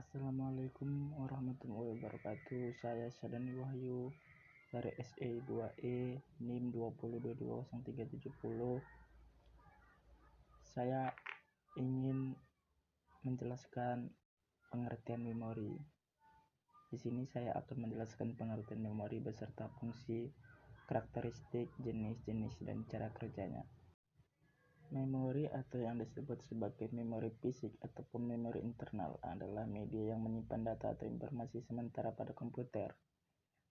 Assalamualaikum warahmatullahi wabarakatuh. Saya Sadani Wahyu dari SE 2E NIM 20220370. Saya ingin menjelaskan pengertian memori. Di sini saya akan menjelaskan pengertian memori beserta fungsi, karakteristik, jenis-jenis, dan cara kerjanya. Memori atau yang disebut sebagai memori fisik ataupun memori internal adalah media yang menyimpan data atau informasi sementara pada komputer.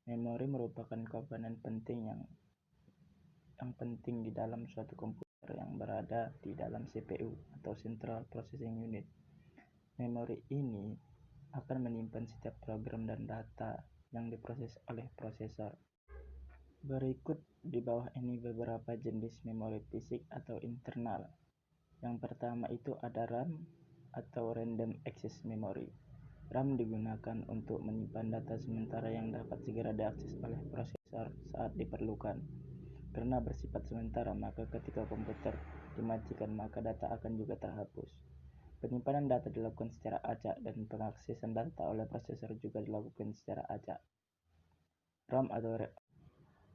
Memori merupakan komponen penting yang penting di dalam suatu komputer yang berada di dalam CPU atau Central Processing Unit. Memori ini akan menyimpan setiap program dan data yang diproses oleh prosesor. Berikut di bawah ini beberapa jenis memori fisik atau internal. Yang pertama itu ada RAM atau Random Access Memory. RAM digunakan untuk menyimpan data sementara yang dapat segera diakses oleh prosesor saat diperlukan. Karena bersifat sementara, maka ketika komputer dimatikan maka data akan juga terhapus. Penyimpanan data dilakukan secara acak dan pengaksesan data oleh prosesor juga dilakukan secara acak.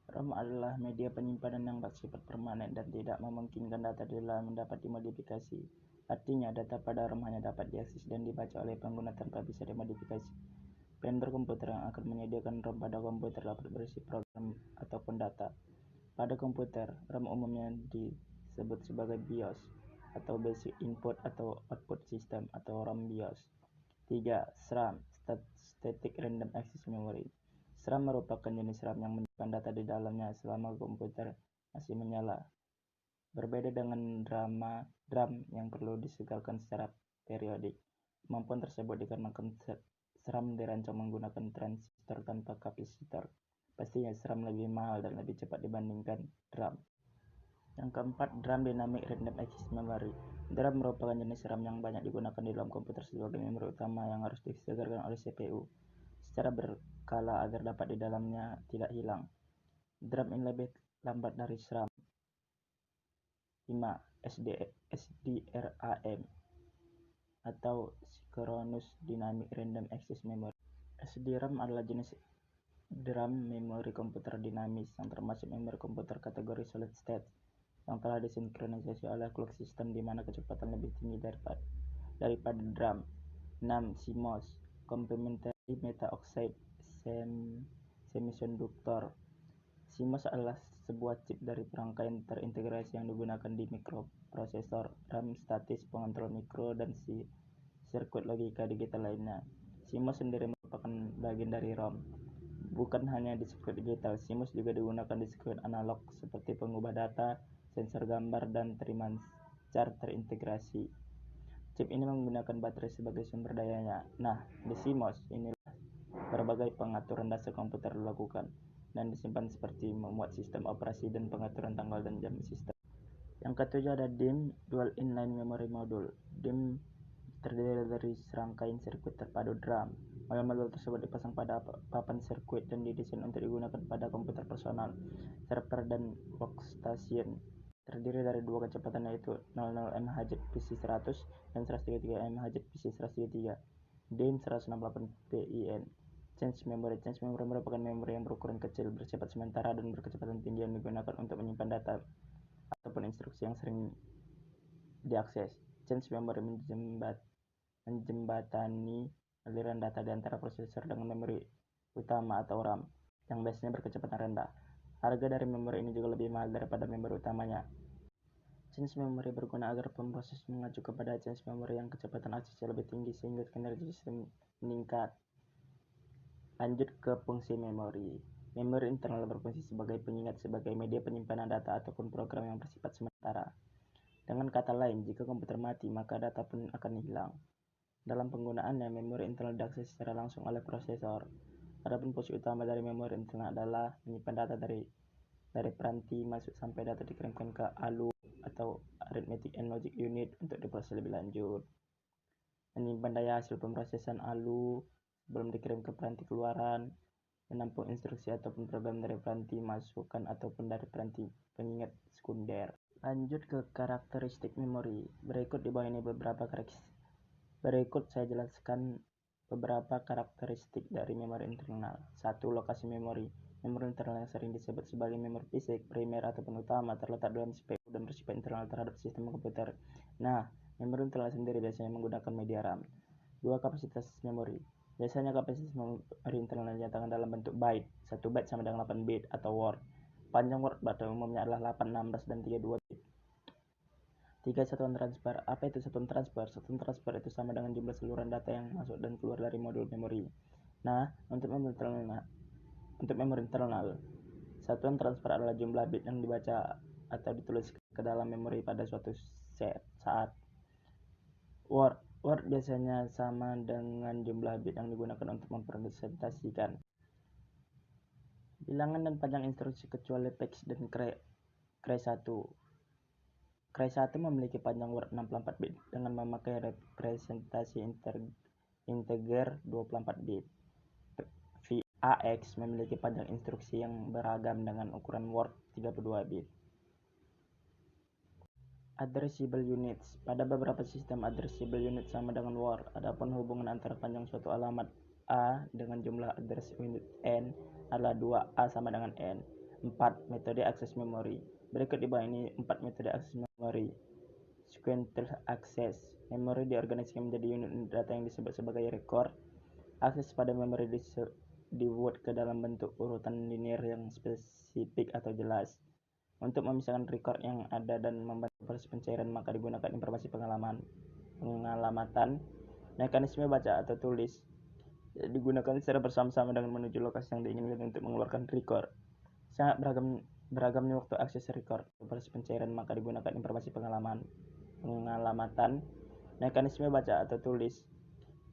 RAM adalah media penyimpanan yang bersifat permanen dan tidak memungkinkan data di dalam dapat dimodifikasi. Artinya, data pada RAM hanya dapat diakses dan dibaca oleh pengguna tanpa bisa dimodifikasi. Vendor komputer yang akan menyediakan RAM pada komputer dapat berisi program ataupun data. Pada komputer, RAM umumnya disebut sebagai BIOS atau Basic Input atau Output System atau RAM BIOS. 3. SRAM, Static Random Access Memory. SRAM merupakan jenis RAM yang menyimpan data di dalamnya selama komputer masih menyala. Berbeda dengan DRAM yang perlu disegarkan secara periodik. Kemampuan tersebut dikarenakan SRAM dirancang menggunakan transistor tanpa kapasitor. Pastinya SRAM lebih mahal dan lebih cepat dibandingkan DRAM. Yang keempat, DRAM Dynamic Random Access Memory. DRAM merupakan jenis RAM yang banyak digunakan di dalam komputer sebagai memori utama yang harus disegarkan oleh CPU secara berkala agar dapat di dalamnya tidak hilang. DRAM ini lebih lambat dari SRAM. 5. SDRAM atau Synchronous Dynamic Random Access Memory. SDRAM adalah jenis DRAM memori komputer dinamis yang termasuk memori komputer kategori solid state yang telah disinkronisasi oleh clock system di mana kecepatan lebih tinggi daripada DRAM. 6. CMOS Complementary Metal Oxide Semiconductor. CMOS adalah sebuah chip dari perangkat terintegrasi yang digunakan di mikroprosesor, RAM statis, pengontrol mikro, dan sirkuit logika digital lainnya. CMOS sendiri merupakan bagian dari ROM. Bukan hanya di sirkuit digital, CMOS juga digunakan di sirkuit analog seperti pengubah data, sensor gambar, dan trimancar terintegrasi. Chip ini menggunakan baterai sebagai sumber dayanya. Nah, di CMOS inilah berbagai pengaturan dasar komputer dilakukan dan disimpan seperti memuat sistem operasi dan pengaturan tanggal dan jam sistem. Yang ketujuh ada DIMM Dual Inline Memory Module. DIMM terdiri dari serangkaian sirkuit terpadu DRAM. Modul-modul tersebut dipasang pada papan sirkuit dan didesain untuk digunakan pada komputer personal, server, dan workstation. Terdiri dari dua kecepatan yaitu 00 MHz PC100 dan 133 MHz PC133. DIMM 168 PIN. Change Memory merupakan memori yang berukuran kecil, bersifat sementara, dan berkecepatan tinggi yang digunakan untuk menyimpan data ataupun instruksi yang sering diakses. Change Memory menjembatani aliran data di antara prosesor dengan memori utama atau RAM yang biasanya berkecepatan rendah. Harga dari memori ini juga lebih mahal daripada memori utamanya. Change Memory berguna agar pemroses mengacu kepada change memory yang kecepatan aksesnya lebih tinggi sehingga kinerja sistem meningkat. Lanjut ke fungsi memori. Memori internal berfungsi sebagai pengingat sebagai media penyimpanan data ataupun program yang bersifat sementara. Dengan kata lain, jika komputer mati, maka data pun akan hilang. Dalam penggunaannya, memori internal diakses secara langsung oleh prosesor. Adapun fungsi utama dari memori internal adalah menyimpan data dari peranti masuk sampai data dikirimkan ke ALU atau Arithmetic and Logic Unit untuk diproses lebih lanjut. Menyimpan daya hasil pemrosesan ALU sebelum dikirim ke peranti keluaran, menampung instruksi ataupun program dari peranti masukan ataupun dari peranti pengingat sekunder. Lanjut ke karakteristik memori. Berikut di bawah ini beberapa karakteristik. Berikut saya jelaskan Beberapa karakteristik dari memori internal. 1. Lokasi memori. Memori internal yang sering disebut sebagai memori fisik, primer ataupun utama terletak dalam CPU dan bersifat internal terhadap sistem komputer. Nah, memori internal sendiri biasanya menggunakan media RAM. 2. Kapasitas memori. Biasanya kapasitas memori internal dinyatakan dalam bentuk byte. 1 byte sama dengan 8 bit atau word. Panjang word pada umumnya adalah 8, 16, dan 32 bit. 3. Satuan transfer. Apa itu satuan transfer? Satuan transfer itu sama dengan jumlah seluruhan data yang masuk dan keluar dari modul memori. Nah, untuk memori internal, satuan transfer adalah jumlah bit yang dibaca atau ditulis ke dalam memori pada suatu saat. Word biasanya sama dengan jumlah bit yang digunakan untuk mempresentasikan bilangan dan panjang instruksi kecuali PEX dan Cray1. Cray1 memiliki panjang word 64 bit dengan memakai representasi integer 24 bit. VAX memiliki panjang instruksi yang beragam dengan ukuran word 32 bit. Addressable units. Pada beberapa sistem addressable unit sama dengan word. Adapun hubungan antara panjang suatu alamat A dengan jumlah address unit N adalah 2A sama dengan N. 4. Metode akses memori. Berikut di bawah ini 4 metode akses memori. Sequential access. Memori diorganisasikan menjadi unit data yang disebut sebagai record. Akses pada memori dibuat ke dalam bentuk urutan linear yang spesifik atau jelas. Untuk memisahkan record yang ada dan membantu proses pencairan, maka digunakan informasi pengalamatan. Mekanisme baca atau tulis digunakan secara bersama-sama dengan menuju lokasi yang diinginkan untuk mengeluarkan record. Sangat beragamnya waktu akses record proses pencairan, maka digunakan informasi pengalamatan. Mekanisme baca atau tulis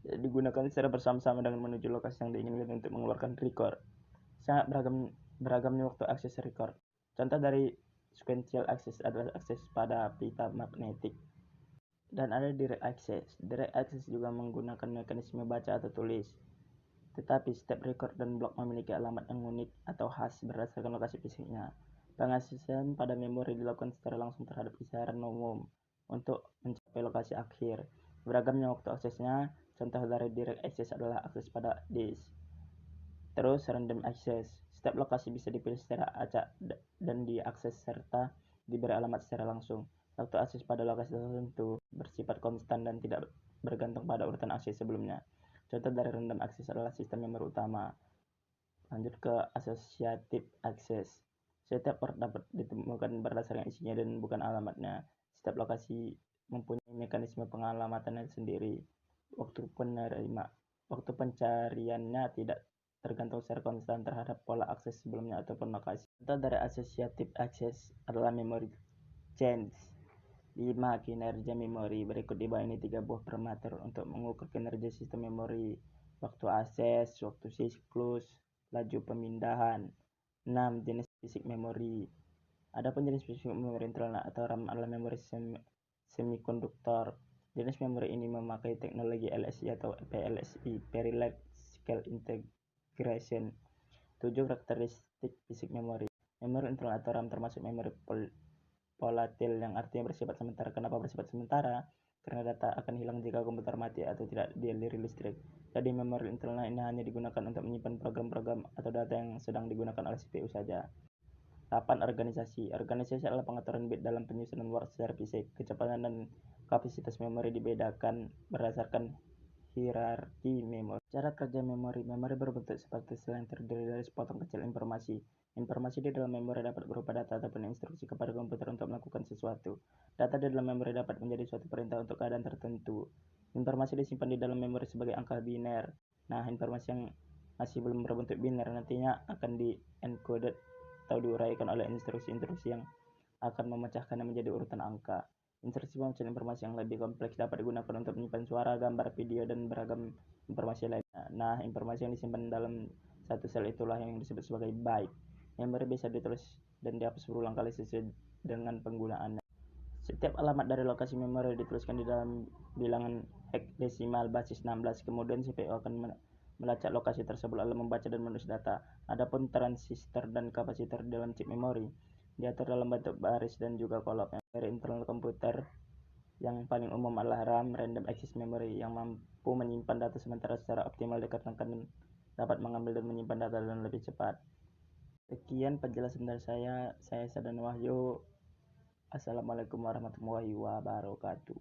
digunakan secara bersama-sama dengan menuju lokasi yang diinginkan untuk mengeluarkan record. Sangat beragamnya waktu akses record. Contoh dari sequential access adalah akses pada pita magnetik. Dan ada direct access. Direct access juga menggunakan mekanisme baca atau tulis. Tetapi setiap record dan blok memiliki alamat yang unik atau khas berdasarkan lokasi fisiknya. Pengaksesan pada memori dilakukan secara langsung terhadap kisaran umum untuk mencapai lokasi akhir. Beragamnya waktu aksesnya. Contoh dari direct access adalah akses pada disk. Terus random access. Setiap lokasi bisa dipilih secara acak dan diakses serta diberi alamat secara langsung. Waktu akses pada lokasi tertentu bersifat konstan dan tidak bergantung pada urutan akses sebelumnya. Contoh dari random access adalah sistem memori utama. Lanjut ke associative access. Setiap port dapat ditemukan berdasarkan isinya dan bukan alamatnya. Setiap lokasi mempunyai mekanisme pengalamatannya sendiri. Waktu pencariannya tidak tergantung secara konstan terhadap pola akses sebelumnya ataupun lokasi. Contoh dari associative access adalah memory change. 5. Kinerja memori. Berikut di bawah ini 3 buah parameter untuk mengukur kinerja sistem memori. Waktu akses, waktu siklus, laju pemindahan. 6. Jenis fisik memori. Adapun jenis fisik memori internal atau RAM adalah memori semikonduktor. Jenis memori ini memakai teknologi LSI atau PLSI, Very Large Scale Integration. 7. Karakteristik fisik memori. Memori internal atau RAM termasuk memori volatil yang artinya bersifat sementara. Kenapa bersifat sementara? Karena data akan hilang jika komputer mati atau tidak dialiri listrik. Jadi memori internal ini hanya digunakan untuk menyimpan program-program atau data yang sedang digunakan oleh CPU saja. 8. Organisasi. Organisasi adalah pengaturan bit dalam penyusunan word secara fisik. Kecepatan dan kapasitas memori dibedakan berdasarkan hierarki memori. Cara kerja memori. Memori berbentuk seperti sel yang terdiri dari sepotong kecil informasi. Informasi di dalam memori dapat berupa data ataupun instruksi kepada komputer untuk melakukan sesuatu. Data di dalam memori dapat menjadi suatu perintah untuk keadaan tertentu. Informasi disimpan di dalam memori sebagai angka biner. Nah, informasi yang masih belum berbentuk biner nantinya akan di-encoded atau diuraikan oleh instruksi-instruksi yang akan memecahkannya menjadi urutan angka. Instruksi pemecahan informasi yang lebih kompleks dapat digunakan untuk menyimpan suara, gambar, video, dan beragam informasi lainnya. Nah, informasi yang disimpan dalam satu sel itulah yang disebut sebagai byte. Memori bisa ditulis dan dihapus berulang kali sesuai dengan penggunaannya. Setiap alamat dari lokasi memori dituliskan di dalam bilangan hexadesimal basis 16. Kemudian CPU akan melacak lokasi tersebut lalu membaca dan menulis data. Adapun transistor dan kapasitor dalam chip memori diatur dalam bentuk baris dan juga kolom. Memori internal komputer Yang paling umum adalah RAM, Random Access Memory, yang mampu menyimpan data sementara secara optimal dikarenakan dapat mengambil dan menyimpan data dengan lebih cepat. Sekian penjelasan dari saya Sadan Wahyu. Assalamualaikum warahmatullahi wabarakatuh.